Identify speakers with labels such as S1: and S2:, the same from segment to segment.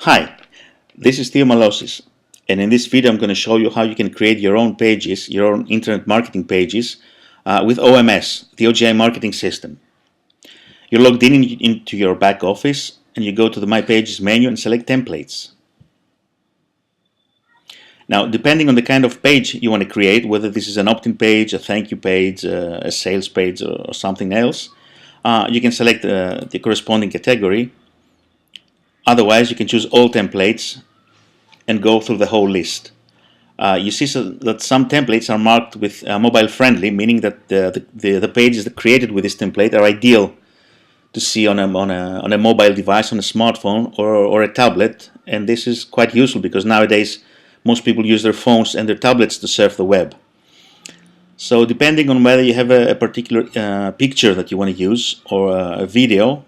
S1: Hi, this is Mallosis, and in this video I'm going to show you how you can create your own pages, your own internet marketing pages with OMS, the OGI Marketing System. You're logged into your back office and you go to the My Pages menu and select Templates. Now, depending on the kind of page you want to create, whether this is an opt-in page, a thank you page, a sales page, or something else, you can select the corresponding category. Otherwise, you can choose all templates and go through the whole list. You see that some templates are marked with mobile friendly, meaning that the pages that created with this template are ideal to see on a mobile device, on a smartphone or a tablet. And this is quite useful because nowadays most people use their phones and their tablets to surf the web. So depending on whether you have a particular picture that you want to use or a video,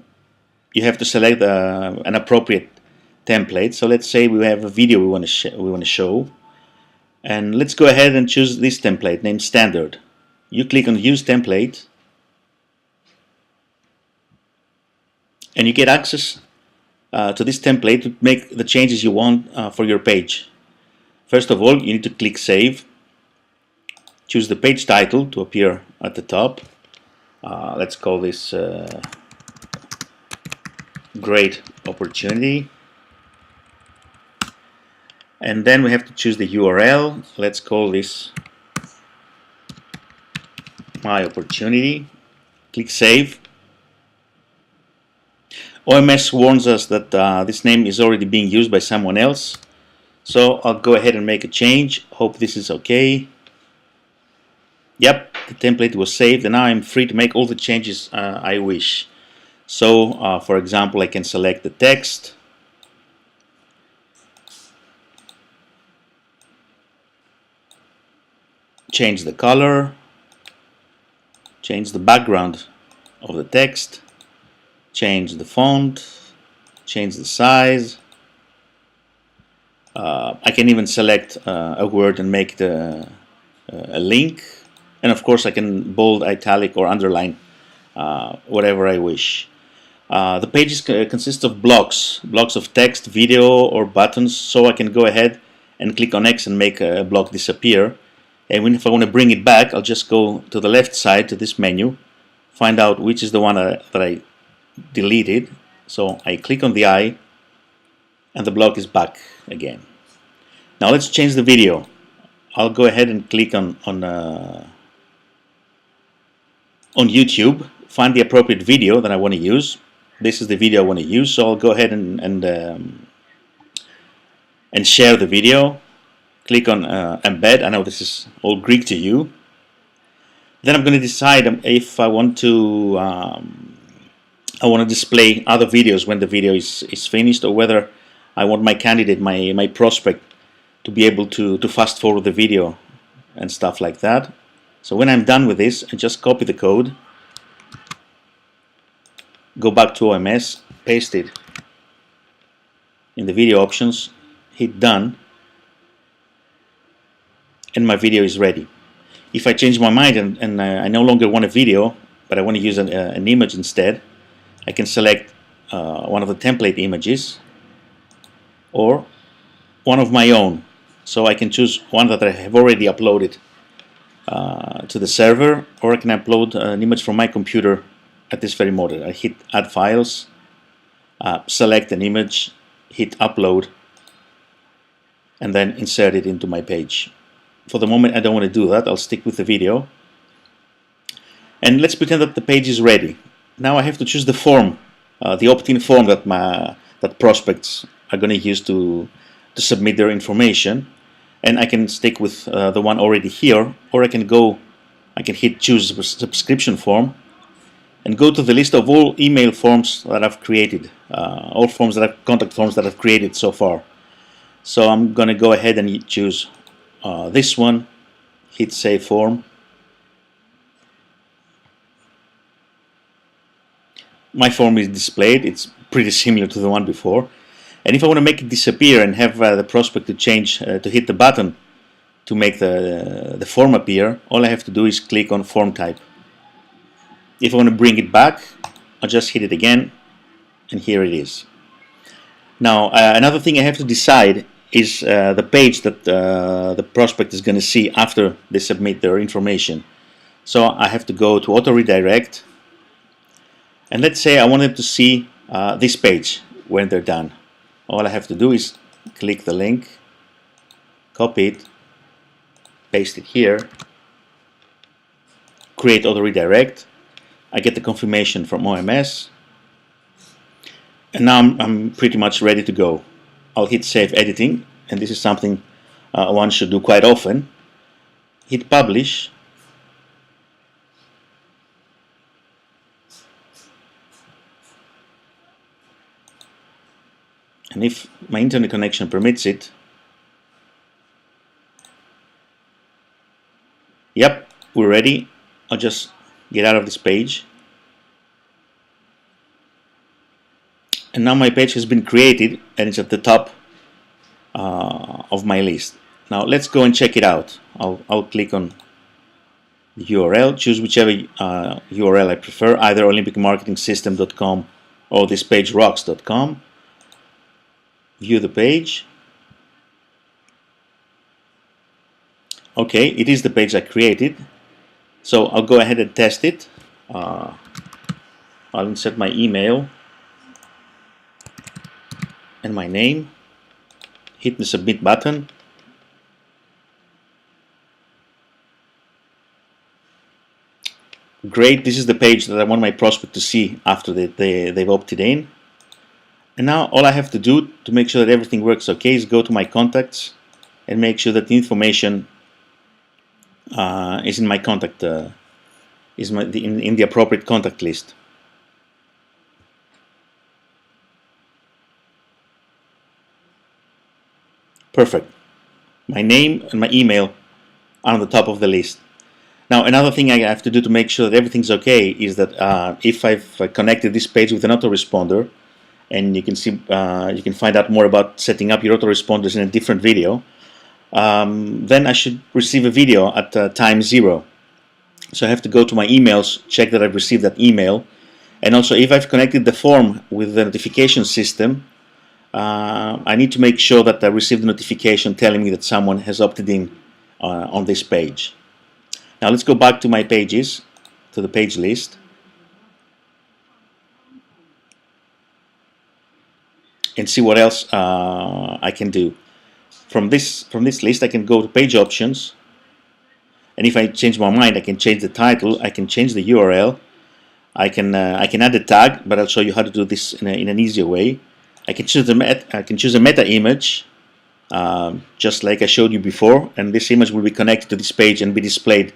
S1: you have to select an appropriate template. So let's say we have a video we want to show, and let's go ahead and choose this template named Standard. You click on Use Template, and you get access to this template to make the changes you want for your page. First of all, you need to click Save. Choose the page title to appear at the top. Let's call this Great Opportunity. And then we have to choose the URL. Let's call this My Opportunity. Click Save. OMS warns us that this name is already being used by someone else. So I'll go ahead and make a change. Hope this is okay. Yep, the template was saved, and now I'm free to make all the changes I wish. So, for example, I can select the text. Change the color, change the background of the text, change the font, change the size. I can even select a word and make a link, and of course I can bold, italic, or underline whatever I wish. The pages consist of blocks of text, video, or buttons, so I can go ahead and click on X and make a block disappear. And if I want to bring it back, I'll just go to the left side to this menu, find out which is the one that I deleted. So I click on the eye, and the block is back again. Now let's change the video. I'll go ahead and click on YouTube, find the appropriate video that I want to use. This is the video I want to use, so I'll go ahead and share the video. Click on embed. I know this is all Greek to you. Then I'm going to decide if I want to display other videos when the video is finished, or whether I want my candidate, my prospect, to be able to fast forward the video and stuff like that. So when I'm done with this, I just copy the code, go back to OMS, paste it in the video options, hit done, and my video is ready. If I change my mind and I no longer want a video, but I want to use an image instead, I can select one of the template images or one of my own. So I can choose one that I have already uploaded to the server, or I can upload an image from my computer at this very moment. I hit Add Files, select an image, hit Upload, and then insert it into my page. For the moment I don't want to do that, I'll stick with the video. And let's pretend that the page is ready. Now I have to choose the form, the opt-in form that prospects are going to use to submit their information. And I can stick with the one already here, or I can hit Choose Subscription Form and go to the list of all email forms that I've created, all contact forms that I've created so far. So I'm going to go ahead and choose this one, hit Save Form. My form is displayed. It's pretty similar to the one before. And if I want to make it disappear and have the prospect to change, to hit the button to make the form appear, all I have to do is click on Form Type. If I want to bring it back, I'll just hit it again, and here it is. Now, another thing I have to decide is the page that the prospect is going to see after they submit their information. So I have to go to auto redirect, and let's say I wanted to see this page when they're done. All I have to do is click the link, copy it, paste it here, create auto redirect. I get the confirmation from OMS, and now I'm pretty much ready to go. I'll hit save editing, and this is something one should do quite often. Hit publish, and if my internet connection permits it, yep, we're ready. I'll just get out of this page, and now my page has been created and it's at the top of my list. Now let's go and check it out. I'll click on the URL, choose whichever URL I prefer, either olympicmarketingsystem.com or thispagerocks.com. View the page. Okay, it is the page I created, so I'll go ahead and test it. I'll insert my email and my name, hit the submit button, great. This is the page that I want my prospect to see after they've opted in. And now all I have to do to make sure that everything works okay is go to my contacts and make sure that the information is in my contact, in the appropriate contact list. Perfect. My name and my email are on the top of the list. Now, another thing I have to do to make sure that everything's okay is that if I've connected this page with an autoresponder, and you can see, you can find out more about setting up your autoresponders in a different video, then I should receive a video at time 0. So I have to go to my emails, check that I've received that email, and also if I've connected the form with the notification system, I need to make sure that I received the notification telling me that someone has opted in on this page. Now let's go back to my pages, to the page list, and see what else I can do. From this list I can go to page options, and if I change my mind I can change the title, I can change the URL, I can add a tag, but I'll show you how to do this in an easier way. I can choose a meta image, just like I showed you before, and this image will be connected to this page and be displayed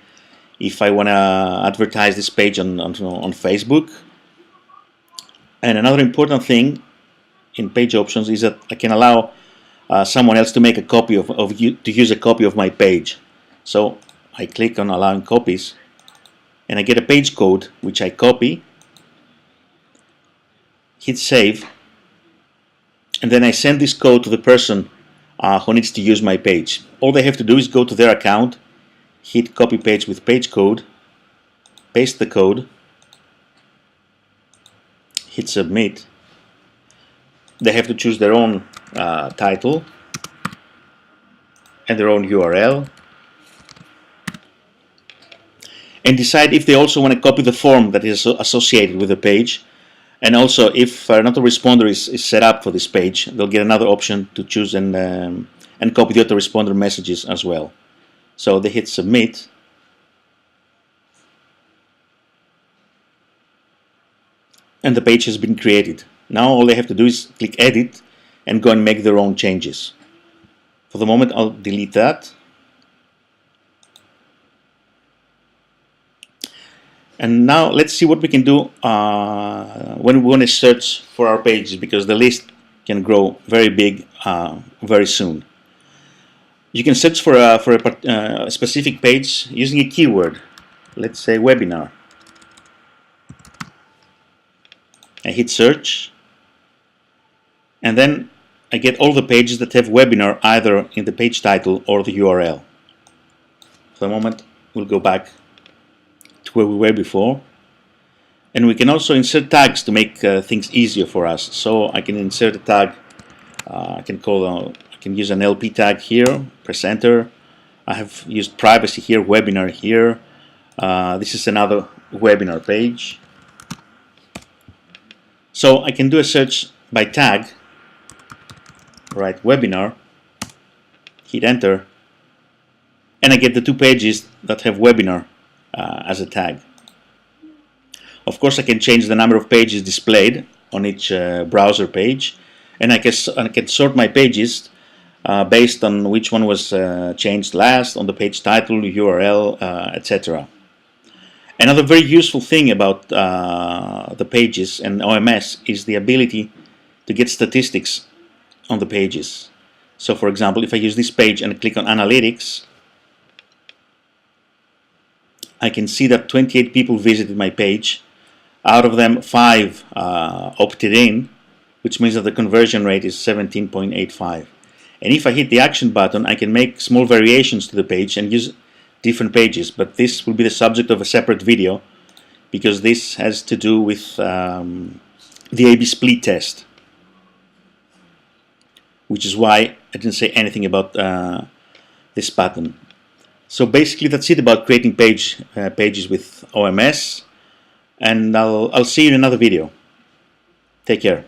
S1: if I want to advertise this page on Facebook. And another important thing in page options is that I can allow someone else to make a copy to use a copy of my page. So I click on allowing copies, and I get a page code which I copy, hit save, and then I send this code to the person who needs to use my page. All they have to do is go to their account, hit copy page with page code, paste the code, hit submit. They have to choose their own title and their own URL, and decide if they also want to copy the form that is associated with the page. And also, if an autoresponder is set up for this page, they'll get another option to choose and copy the autoresponder messages as well. So they hit submit, and the page has been created. Now all they have to do is click edit and go and make their own changes. For the moment I'll delete that. And now let's see what we can do when we want to search for our pages, because the list can grow very big very soon. You can search for a specific page using a keyword. Let's say webinar. I hit search, and then I get all the pages that have webinar either in the page title or the URL. For the moment we'll go back to where we were before, and we can also insert tags to make things easier for us. So I can insert a tag I can use an LP tag here, press enter. I have used privacy here, webinar here. This is another webinar page. So I can do a search by tag, write webinar, hit enter, and I get the 2 pages that have webinar as a tag. Of course, I can change the number of pages displayed on each browser page, and I can sort my pages based on which one was changed last, on the page title, URL, etc. Another very useful thing about the pages and OMS is the ability to get statistics on the pages. So for example, if I use this page and click on Analytics, I can see that 28 people visited my page. Out of them, 5 opted in, which means that the conversion rate is 17.85. And if I hit the action button, I can make small variations to the page and use different pages, but this will be the subject of a separate video because this has to do with the A/B split test, which is why I didn't say anything about this button. So basically that's it about creating pages with OMS, and I'll see you in another video. Take care.